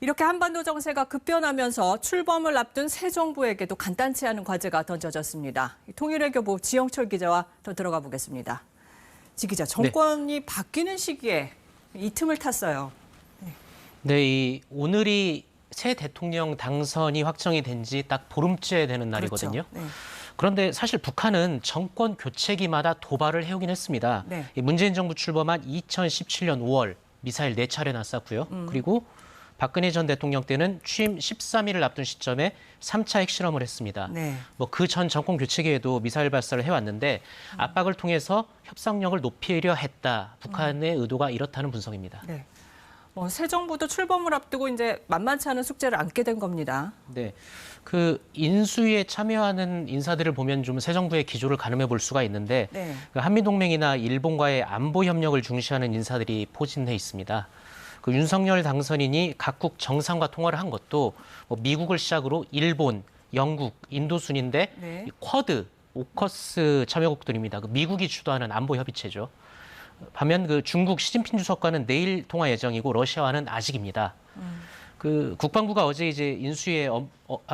이렇게 한반도 정세가 급변하면서 출범을 앞둔 새 정부에게도 간단치 않은 과제가 던져졌습니다. 통일외교부 지영철 기자와 더 들어가 보겠습니다. 지 기자, 정권이 바뀌는 시기에 이 틈을 탔어요. 네, 오늘이 새 대통령 당선이 확정이 된 지 딱 보름째 되는 날이거든요. 그렇죠. 네. 그런데 사실 북한은 정권 교체기마다 도발을 해오긴 했습니다. 네. 문재인 정부 출범한 2017년 5월 미사일 4차례 쐈고요. 그리고 박근혜 전 대통령 때는 취임 13일을 앞둔 시점에 3차 핵실험을 했습니다. 네. 그 전 정권 교체기에도 미사일 발사를 해왔는데 압박을 통해서 협상력을 높이려 했다. 북한의 의도가 이렇다는 분석입니다. 네. 새 정부도 출범을 앞두고 이제 만만치 않은 숙제를 안게 된 겁니다. 네. 인수위에 참여하는 인사들을 보면 좀 새 정부의 기조를 가늠해 볼 수가 있는데 네. 한미동맹이나 일본과의 안보 협력을 중시하는 인사들이 포진해 있습니다. 윤석열 당선인이 각국 정상과 통화를 한 것도 미국을 시작으로 일본, 영국, 인도 순인데 네. 쿼드, 오커스 참여국들입니다. 미국이 주도하는 안보 협의체죠. 반면 중국 시진핑 주석과는 내일 통화 예정이고 러시아와는 아직입니다. 국방부가 어제 이제 인수위에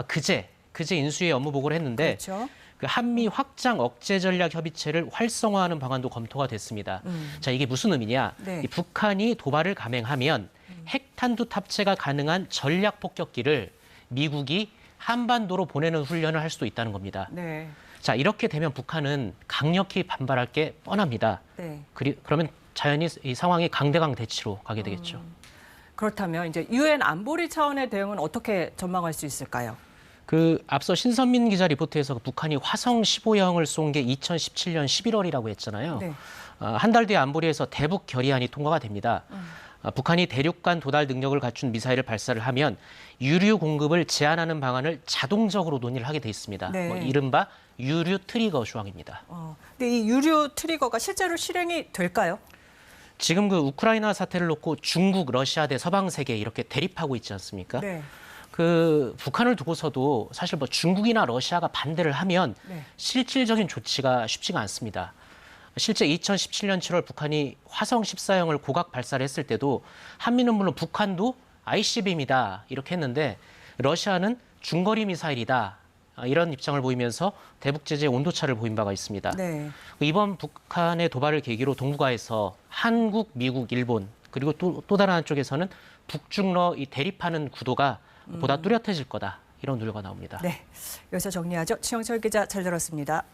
그제 인수위에 업무 보고를 했는데 그렇죠. 한미 확장 억제 전략 협의체를 활성화하는 방안도 검토가 됐습니다. 자, 이게 무슨 의미냐? 네. 북한이 도발을 감행하면 핵탄두 탑재가 가능한 전략 폭격기를 미국이 한반도로 보내는 훈련을 할 수도 있다는 겁니다. 네. 자, 이렇게 되면 북한은 강력히 반발할 게 뻔합니다. 네. 그러면 자연히 이 상황이 강대강 대치로 가게 되겠죠. 그렇다면 이제 유엔 안보리 차원의 대응은 어떻게 전망할 수 있을까요? 앞서 신선민 기자 리포트에서 북한이 화성 15형을 쏜 게 2017년 11월이라고 했잖아요. 네. 한 달 뒤에 안보리에서 대북 결의안이 통과가 됩니다. 북한이 대륙간 도달 능력을 갖춘 미사일을 발사를 하면 유류 공급을 제한하는 방안을 자동적으로 논의를 하게 돼 있습니다. 네. 이른바 유류 트리거 조항입니다. 근데 이 유류 트리거가 실제로 실행이 될까요? 지금 우크라이나 사태를 놓고 중국, 러시아 대 서방 세계 이렇게 대립하고 있지 않습니까? 네. 북한을 두고서도 사실 중국이나 러시아가 반대를 하면 네. 실질적인 조치가 쉽지가 않습니다. 실제 2017년 7월 북한이 화성 14형을 고각 발사를 했을 때도 한미는 물론 북한도 ICBM이다 이렇게 했는데 러시아는 중거리 미사일이다 이런 입장을 보이면서 대북 제재의 온도차를 보인 바가 있습니다. 네. 이번 북한의 도발을 계기로 동북아에서 한국, 미국, 일본 그리고 또 다른 한쪽에서는 북중러 이 대립하는 구도가 보다 뚜렷해질 거다 이런 우려가 나옵니다. 네. 여기서 정리하죠. 지영철 기자 잘 들었습니다.